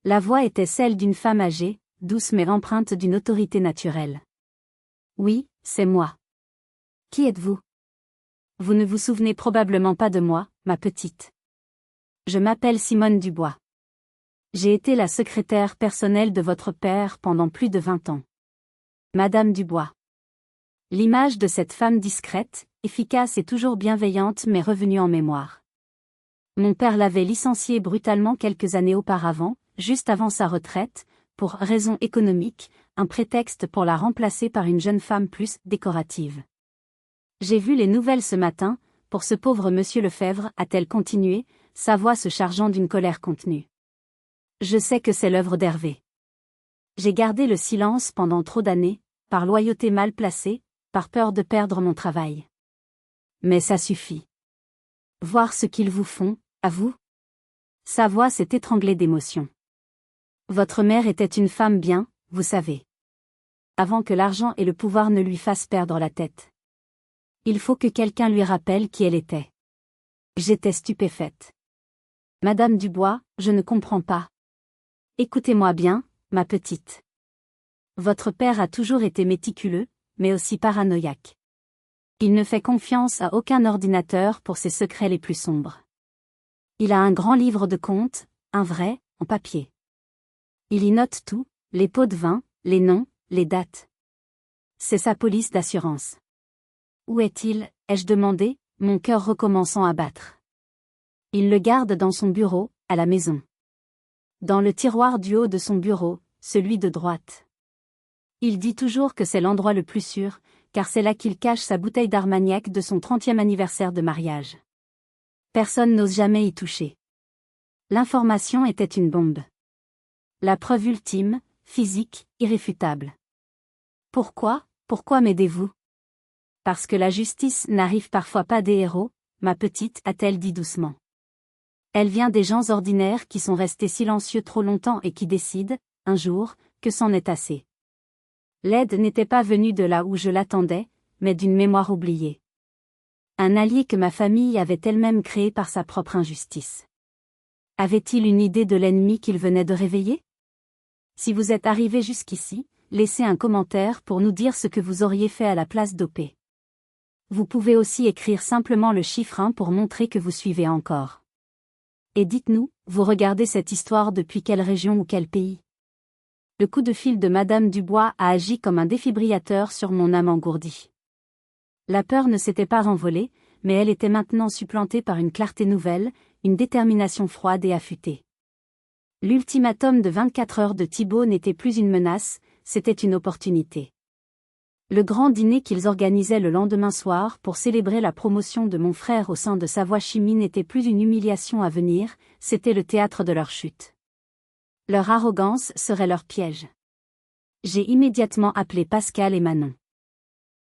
La voix était celle d'une femme âgée, douce mais empreinte d'une autorité naturelle. Oui, c'est moi. Qui êtes-vous? Vous ne vous souvenez probablement pas de moi, ma petite. Je m'appelle Simone Dubois. J'ai été la secrétaire personnelle de votre père pendant plus de 20 ans. Madame Dubois. L'image de cette femme discrète, efficace et toujours bienveillante m'est revenue en mémoire. Mon père l'avait licenciée brutalement quelques années auparavant, juste avant sa retraite, pour raisons économiques, un prétexte pour la remplacer par une jeune femme plus décorative. J'ai vu les nouvelles ce matin, pour ce pauvre monsieur Lefebvre, a-t-elle continué, sa voix se chargeant d'une colère contenue. Je sais que c'est l'œuvre d'Hervé. J'ai gardé le silence pendant trop d'années, par loyauté mal placée, par peur de perdre mon travail. Mais ça suffit. Voir ce qu'ils vous font, à vous? Sa voix s'est étranglée d'émotion. Votre mère était une femme bien, vous savez. Avant que l'argent et le pouvoir ne lui fassent perdre la tête. Il faut que quelqu'un lui rappelle qui elle était. J'étais stupéfaite. Madame Dubois, je ne comprends pas. Écoutez-moi bien, ma petite. Votre père a toujours été méticuleux, mais aussi paranoïaque. Il ne fait confiance à aucun ordinateur pour ses secrets les plus sombres. Il a un grand livre de comptes, un vrai, en papier. Il y note tout, les pots de vin, les noms, les dates. C'est sa police d'assurance. Où est-il, ai-je demandé, mon cœur recommençant à battre. Il le garde dans son bureau, à la maison. Dans le tiroir du haut de son bureau, celui de droite. Il dit toujours que c'est l'endroit le plus sûr, car c'est là qu'il cache sa bouteille d'Armagnac de son 30e anniversaire de mariage. Personne n'ose jamais y toucher. L'information était une bombe. La preuve ultime, physique, irréfutable. Pourquoi m'aidez-vous? Parce que la justice n'arrive parfois pas des héros, ma petite, a-t-elle dit doucement. Elle vient des gens ordinaires qui sont restés silencieux trop longtemps et qui décident, un jour, que c'en est assez. L'aide n'était pas venue de là où je l'attendais, mais d'une mémoire oubliée. Un allié que ma famille avait elle-même créé par sa propre injustice. Avait-il une idée de l'ennemi qu'il venait de réveiller? Si vous êtes arrivé jusqu'ici, laissez un commentaire pour nous dire ce que vous auriez fait à la place d'OP. Vous pouvez aussi écrire simplement le chiffre 1 pour montrer que vous suivez encore. Et dites-nous, vous regardez cette histoire depuis quelle région ou quel pays? Le coup de fil de Madame Dubois a agi comme un défibrillateur sur mon âme engourdie. La peur ne s'était pas renvolée, mais elle était maintenant supplantée par une clarté nouvelle, une détermination froide et affûtée. L'ultimatum de 24 heures de Thibaut n'était plus une menace, c'était une opportunité. Le grand dîner qu'ils organisaient le lendemain soir pour célébrer la promotion de mon frère au sein de Savoie Chimie n'était plus une humiliation à venir, c'était le théâtre de leur chute. Leur arrogance serait leur piège. J'ai immédiatement appelé Pascal et Manon.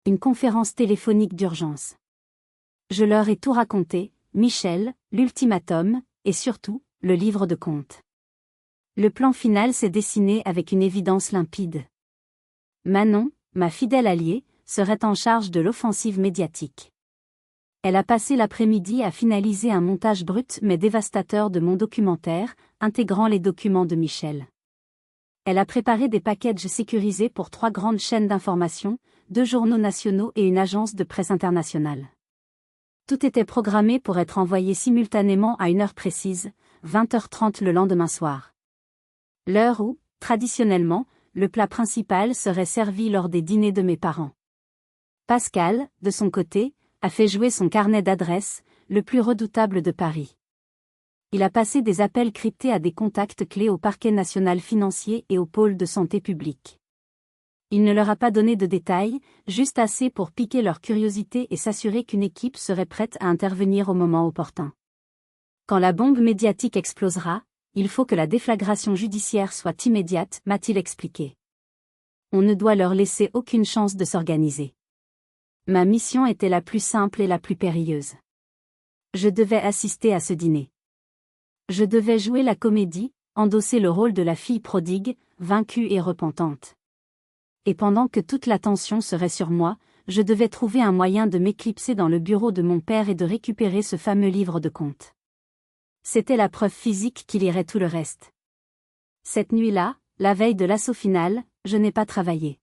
Une conférence téléphonique d'urgence. Je leur ai tout raconté, Michel, l'ultimatum, et surtout, le livre de comptes. Le plan final s'est dessiné avec une évidence limpide. Manon, ma fidèle alliée, serait en charge de l'offensive médiatique. Elle a passé l'après-midi à finaliser un montage brut mais dévastateur de mon documentaire, intégrant les documents de Michel. Elle a préparé des packages sécurisés pour 3 grandes chaînes d'information, 2 journaux nationaux et une agence de presse internationale. Tout était programmé pour être envoyé simultanément à une heure précise, 20h30 le lendemain soir. L'heure où, traditionnellement, le plat principal serait servi lors des dîners de mes parents. Pascal, de son côté, a fait jouer son carnet d'adresses, le plus redoutable de Paris. Il a passé des appels cryptés à des contacts clés au parquet national financier et au pôle de santé publique. Il ne leur a pas donné de détails, juste assez pour piquer leur curiosité et s'assurer qu'une équipe serait prête à intervenir au moment opportun. Quand la bombe médiatique explosera, il faut que la déflagration judiciaire soit immédiate, m'a-t-il expliqué. On ne doit leur laisser aucune chance de s'organiser. Ma mission était la plus simple et la plus périlleuse. Je devais assister à ce dîner. Je devais jouer la comédie, endosser le rôle de la fille prodigue, vaincue et repentante. Et pendant que toute l'attention serait sur moi, je devais trouver un moyen de m'éclipser dans le bureau de mon père et de récupérer ce fameux livre de comptes. C'était la preuve physique qu'il irait tout le reste. Cette nuit-là, la veille de l'assaut final, je n'ai pas travaillé.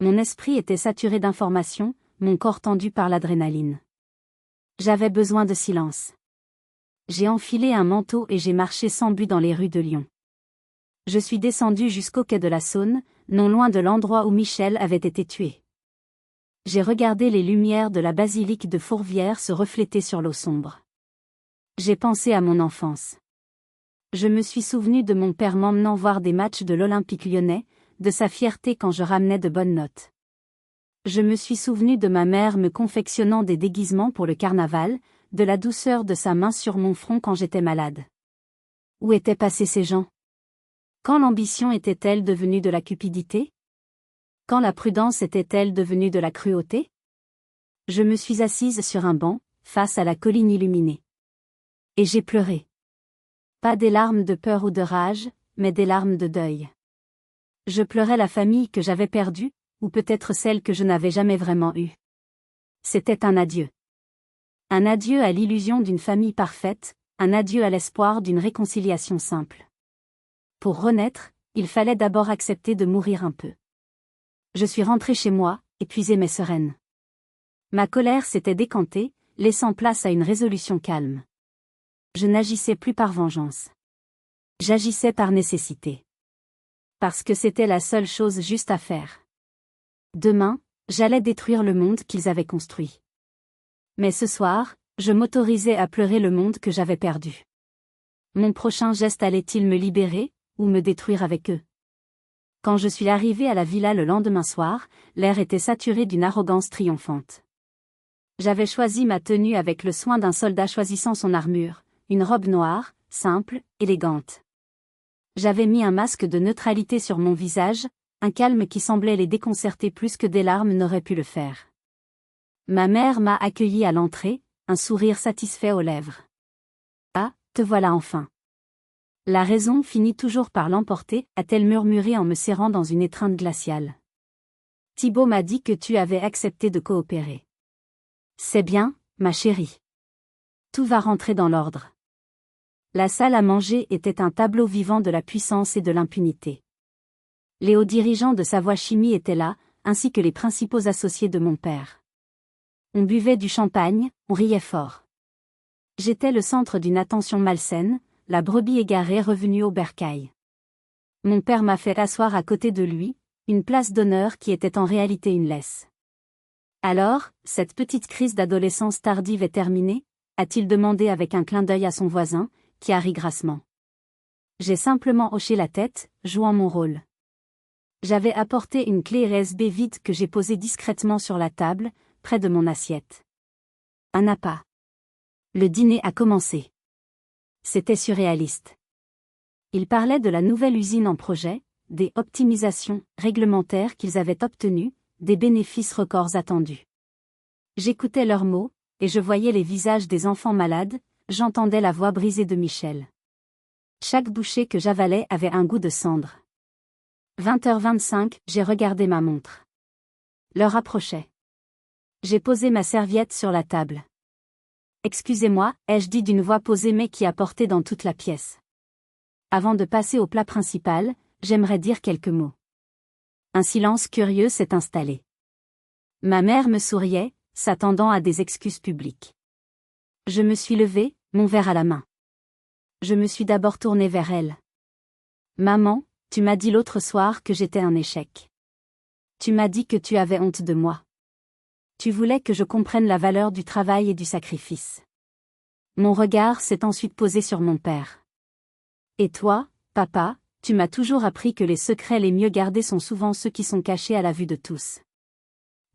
Mon esprit était saturé d'informations, mon corps tendu par l'adrénaline. J'avais besoin de silence. J'ai enfilé un manteau et j'ai marché sans but dans les rues de Lyon. Je suis descendu jusqu'au quai de la Saône, non loin de l'endroit où Michel avait été tué. J'ai regardé les lumières de la basilique de Fourvière se refléter sur l'eau sombre. J'ai pensé à mon enfance. Je me suis souvenu de mon père m'emmenant voir des matchs de l'Olympique lyonnais, de sa fierté quand je ramenais de bonnes notes. Je me suis souvenu de ma mère me confectionnant des déguisements pour le carnaval, de la douceur de sa main sur mon front quand j'étais malade. Où étaient passés ces gens? Quand l'ambition était-elle devenue de la cupidité? Quand la prudence était-elle devenue de la cruauté? Je me suis assise sur un banc, face à la colline illuminée. Et j'ai pleuré. Pas des larmes de peur ou de rage, mais des larmes de deuil. Je pleurais la famille que j'avais perdue, ou peut-être celle que je n'avais jamais vraiment eue. C'était un adieu. Un adieu à l'illusion d'une famille parfaite, un adieu à l'espoir d'une réconciliation simple. Pour renaître, il fallait d'abord accepter de mourir un peu. Je suis rentrée chez moi, épuisée mais sereine. Ma colère s'était décantée, laissant place à une résolution calme. Je n'agissais plus par vengeance. J'agissais par nécessité. Parce que c'était la seule chose juste à faire. Demain, j'allais détruire le monde qu'ils avaient construit. Mais ce soir, je m'autorisais à pleurer le monde que j'avais perdu. Mon prochain geste allait-il me libérer, ou me détruire avec eux? Quand je suis arrivée à la villa le lendemain soir, l'air était saturé d'une arrogance triomphante. J'avais choisi ma tenue avec le soin d'un soldat choisissant son armure, une robe noire, simple, élégante. J'avais mis un masque de neutralité sur mon visage, un calme qui semblait les déconcerter plus que des larmes n'auraient pu le faire. Ma mère m'a accueilli à l'entrée, un sourire satisfait aux lèvres. Ah, te voilà enfin. La raison finit toujours par l'emporter, a-t-elle murmuré en me serrant dans une étreinte glaciale. Thibaut m'a dit que tu avais accepté de coopérer. C'est bien, ma chérie. Tout va rentrer dans l'ordre. La salle à manger était un tableau vivant de la puissance et de l'impunité. Les hauts dirigeants de Savoie Chimie étaient là, ainsi que les principaux associés de mon père. On buvait du champagne, on riait fort. J'étais le centre d'une attention malsaine, la brebis égarée revenue au bercail. Mon père m'a fait asseoir à côté de lui, une place d'honneur qui était en réalité une laisse. Alors, cette petite crise d'adolescence tardive est terminée, a-t-il demandé avec un clin d'œil à son voisin, qui a ri grassement. J'ai simplement hoché la tête, jouant mon rôle. J'avais apporté une clé USB vide que j'ai posée discrètement sur la table, près de mon assiette. Un appât. Le dîner a commencé. C'était surréaliste. Ils parlaient de la nouvelle usine en projet, des optimisations réglementaires qu'ils avaient obtenues, des bénéfices records attendus. J'écoutais leurs mots, et je voyais les visages des enfants malades, j'entendais la voix brisée de Michel. Chaque bouchée que j'avalais avait un goût de cendre. 20h25, j'ai regardé ma montre. L'heure approchait. J'ai posé ma serviette sur la table. Excusez-moi, ai-je dit d'une voix posée mais qui a porté dans toute la pièce. Avant de passer au plat principal, j'aimerais dire quelques mots. Un silence curieux s'est installé. Ma mère me souriait, s'attendant à des excuses publiques. Je me suis levée, mon verre à la main. Je me suis d'abord tournée vers elle. Maman, tu m'as dit l'autre soir que j'étais un échec. Tu m'as dit que tu avais honte de moi. Tu voulais que je comprenne la valeur du travail et du sacrifice. Mon regard s'est ensuite posé sur mon père. Et toi, papa, tu m'as toujours appris que les secrets les mieux gardés sont souvent ceux qui sont cachés à la vue de tous.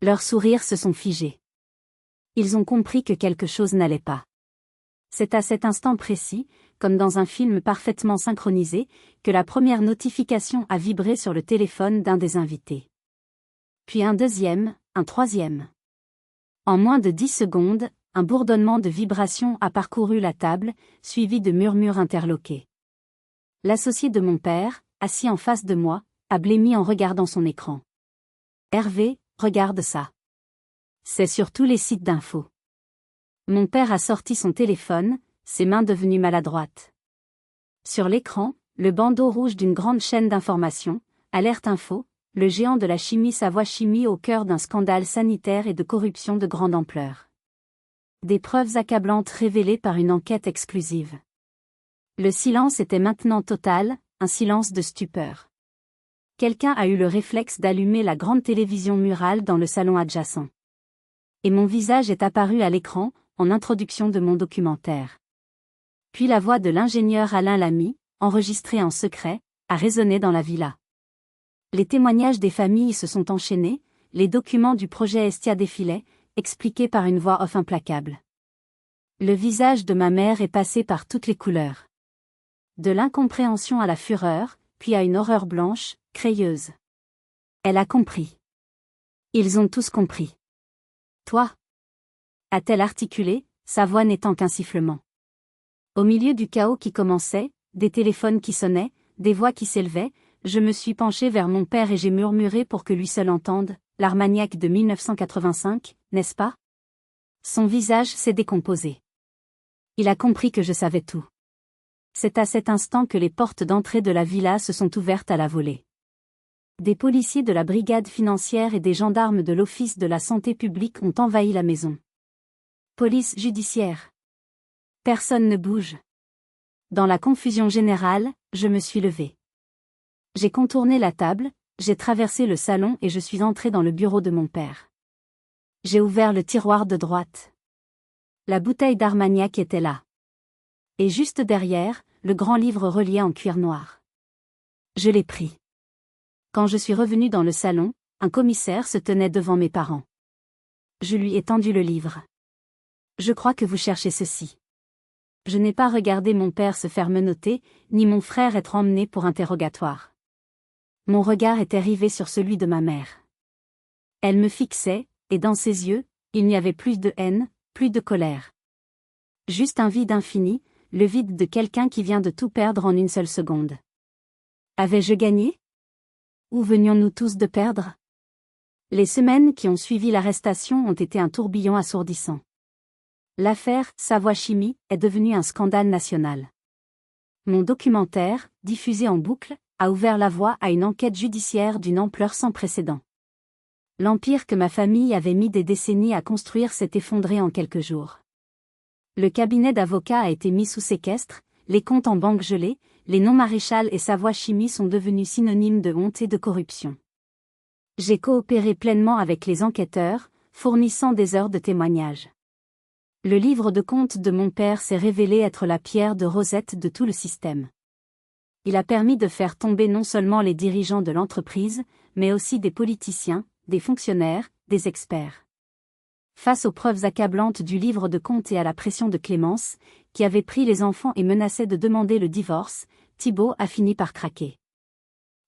Leurs sourires se sont figés. Ils ont compris que quelque chose n'allait pas. C'est à cet instant précis, comme dans un film parfaitement synchronisé, que la première notification a vibré sur le téléphone d'un des invités. Puis un deuxième, un troisième. En moins de 10 secondes, un bourdonnement de vibrations a parcouru la table, suivi de murmures interloqués. L'associé de mon père, assis en face de moi, a blêmi en regardant son écran. Hervé, regarde ça. C'est sur tous les sites d'infos. Mon père a sorti son téléphone, ses mains devenues maladroites. Sur l'écran, le bandeau rouge d'une grande chaîne d'information, Alerte Info, le géant de la chimie Savoie Chimie au cœur d'un scandale sanitaire et de corruption de grande ampleur. Des preuves accablantes révélées par une enquête exclusive. Le silence était maintenant total, un silence de stupeur. Quelqu'un a eu le réflexe d'allumer la grande télévision murale dans le salon adjacent. Et mon visage est apparu à l'écran, en introduction de mon documentaire. Puis la voix de l'ingénieur Alain Lamy, enregistrée en secret, a résonné dans la villa. Les témoignages des familles se sont enchaînés, les documents du projet Estia défilaient, expliqués par une voix off implacable. Le visage de ma mère est passé par toutes les couleurs. De l'incompréhension à la fureur, puis à une horreur blanche, crayeuse. Elle a compris. Ils ont tous compris. Toi ? A-t-elle articulé, sa voix n'étant qu'un sifflement. Au milieu du chaos qui commençait, des téléphones qui sonnaient, des voix qui s'élevaient, je me suis penché vers mon père et j'ai murmuré pour que lui seul entende, l'Armagnac de 1985, n'est-ce pas ? Son visage s'est décomposé. Il a compris que je savais tout. C'est à cet instant que les portes d'entrée de la villa se sont ouvertes à la volée. Des policiers de la brigade financière et des gendarmes de l'Office de la santé publique ont envahi la maison. Police judiciaire. Personne ne bouge. Dans la confusion générale, je me suis levé. J'ai contourné la table, j'ai traversé le salon et je suis entré dans le bureau de mon père. J'ai ouvert le tiroir de droite. La bouteille d'Armagnac était là. Et juste derrière, le grand livre relié en cuir noir. Je l'ai pris. Quand je suis revenu dans le salon, un commissaire se tenait devant mes parents. Je lui ai tendu le livre. Je crois que vous cherchez ceci. Je n'ai pas regardé mon père se faire menotter, ni mon frère être emmené pour interrogatoire. Mon regard était rivé sur celui de ma mère. Elle me fixait, et dans ses yeux, il n'y avait plus de haine, plus de colère. Juste un vide infini, le vide de quelqu'un qui vient de tout perdre en une seule seconde. Avais-je gagné ? Ou venions-nous tous de perdre ? Les semaines qui ont suivi l'arrestation ont été un tourbillon assourdissant. L'affaire Savoie Chimie est devenue un scandale national. Mon documentaire, diffusé en boucle, a ouvert la voie à une enquête judiciaire d'une ampleur sans précédent. L'empire que ma famille avait mis des décennies à construire s'est effondré en quelques jours. Le cabinet d'avocats a été mis sous séquestre, les comptes en banque gelés, les noms Maréchal et Savoie Chimie sont devenus synonymes de honte et de corruption. J'ai coopéré pleinement avec les enquêteurs, fournissant des heures de témoignages. Le livre de comptes de mon père s'est révélé être la pierre de Rosette de tout le système. Il a permis de faire tomber non seulement les dirigeants de l'entreprise, mais aussi des politiciens, des fonctionnaires, des experts. Face aux preuves accablantes du livre de comptes et à la pression de Clémence, qui avait pris les enfants et menaçait de demander le divorce, Thibault a fini par craquer.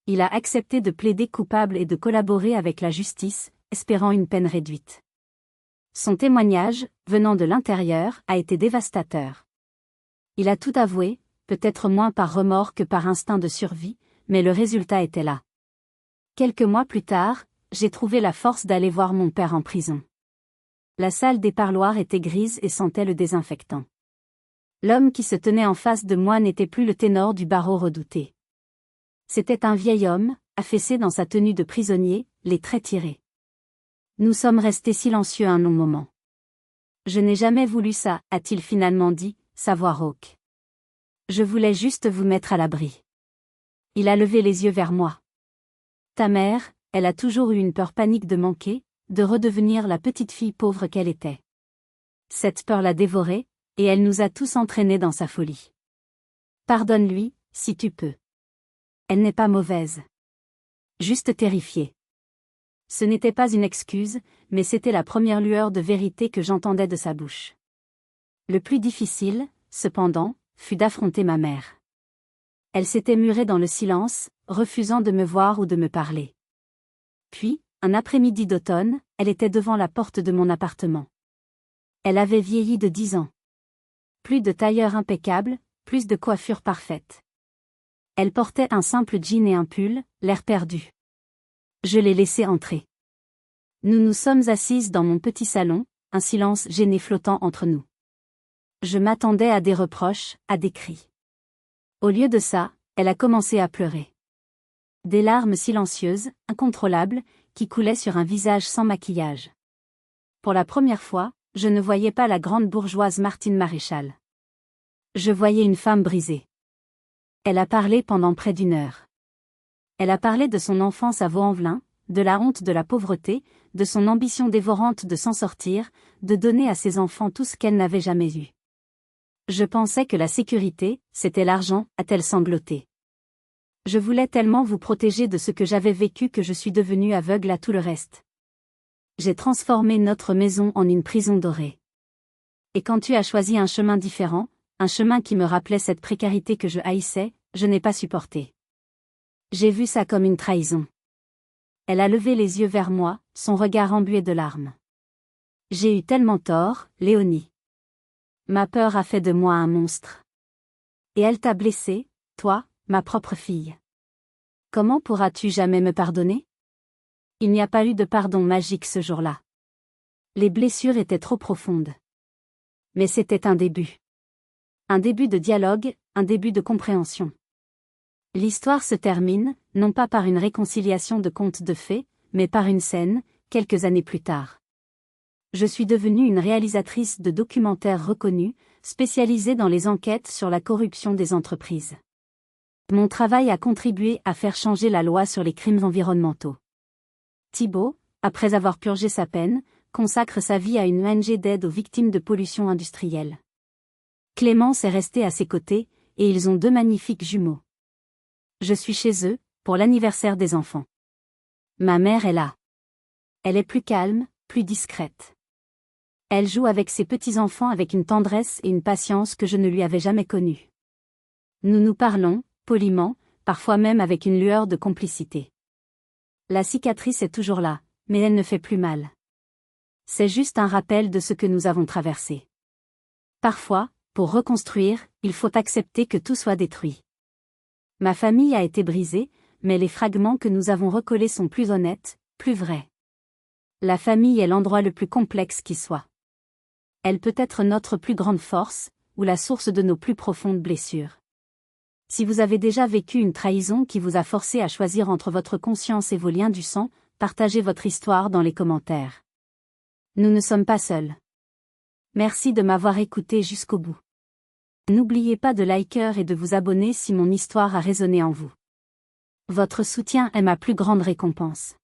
Il a accepté de plaider coupable et de collaborer avec la justice, espérant une peine réduite. Son témoignage, venant de l'intérieur, a été dévastateur. Il a tout avoué, peut-être moins par remords que par instinct de survie, mais le résultat était là. Quelques mois plus tard, j'ai trouvé la force d'aller voir mon père en prison. La salle des parloirs était grise et sentait le désinfectant. L'homme qui se tenait en face de moi n'était plus le ténor du barreau redouté. C'était un vieil homme, affaissé dans sa tenue de prisonnier, les traits tirés. Nous sommes restés silencieux un long moment. Je n'ai jamais voulu ça, a-t-il finalement dit, sa voix rauque. Je voulais juste vous mettre à l'abri. Il a levé les yeux vers moi. Ta mère, elle a toujours eu une peur panique de manquer, de redevenir la petite fille pauvre qu'elle était. Cette peur l'a dévorée, et elle nous a tous entraînés dans sa folie. Pardonne-lui, si tu peux. Elle n'est pas mauvaise. Juste terrifiée. Ce n'était pas une excuse, mais c'était la première lueur de vérité que j'entendais de sa bouche. Le plus difficile, cependant, fut d'affronter ma mère. Elle s'était murée dans le silence, refusant de me voir ou de me parler. Puis, un après-midi d'automne, elle était devant la porte de mon appartement. Elle avait vieilli de 10 ans. Plus de tailleur impeccable, plus de coiffure parfaite. Elle portait un simple jean et un pull, l'air perdu. Je l'ai laissée entrer. Nous nous sommes assises dans mon petit salon, un silence gêné flottant entre nous. Je m'attendais à des reproches, à des cris. Au lieu de ça, elle a commencé à pleurer. Des larmes silencieuses, incontrôlables, qui coulaient sur un visage sans maquillage. Pour la première fois, je ne voyais pas la grande bourgeoise Martine Maréchal. Je voyais une femme brisée. Elle a parlé pendant près d'1 heure. Elle a parlé de son enfance à Vaux-en-Velin, de la honte de la pauvreté, de son ambition dévorante de s'en sortir, de donner à ses enfants tout ce qu'elle n'avait jamais eu. Je pensais que la sécurité, c'était l'argent, a-t-elle sangloté. Je voulais tellement vous protéger de ce que j'avais vécu que je suis devenue aveugle à tout le reste. J'ai transformé notre maison en une prison dorée. Et quand tu as choisi un chemin différent, un chemin qui me rappelait cette précarité que je haïssais, je n'ai pas supporté. J'ai vu ça comme une trahison. Elle a levé les yeux vers moi, son regard embué de larmes. J'ai eu tellement tort, Léonie. Ma peur a fait de moi un monstre. Et elle t'a blessée, toi, ma propre fille. Comment pourras-tu jamais me pardonner? Il n'y a pas eu de pardon magique ce jour-là. Les blessures étaient trop profondes. Mais c'était un début. Un début de dialogue, un début de compréhension. L'histoire se termine, non pas par une réconciliation de contes de fées, mais par une scène, quelques années plus tard. Je suis devenue une réalisatrice de documentaires reconnue, spécialisée dans les enquêtes sur la corruption des entreprises. Mon travail a contribué à faire changer la loi sur les crimes environnementaux. Thibault, après avoir purgé sa peine, consacre sa vie à une ONG d'aide aux victimes de pollution industrielle. Clémence est restée à ses côtés, et ils ont 2 magnifiques jumeaux. Je suis chez eux, pour l'anniversaire des enfants. Ma mère est là. Elle est plus calme, plus discrète. Elle joue avec ses petits-enfants avec une tendresse et une patience que je ne lui avais jamais connues. Nous nous parlons, poliment, parfois même avec une lueur de complicité. La cicatrice est toujours là, mais elle ne fait plus mal. C'est juste un rappel de ce que nous avons traversé. Parfois, pour reconstruire, il faut accepter que tout soit détruit. Ma famille a été brisée, mais les fragments que nous avons recollés sont plus honnêtes, plus vrais. La famille est l'endroit le plus complexe qui soit. Elle peut être notre plus grande force, ou la source de nos plus profondes blessures. Si vous avez déjà vécu une trahison qui vous a forcé à choisir entre votre conscience et vos liens du sang, partagez votre histoire dans les commentaires. Nous ne sommes pas seuls. Merci de m'avoir écouté jusqu'au bout. N'oubliez pas de liker et de vous abonner si mon histoire a résonné en vous. Votre soutien est ma plus grande récompense.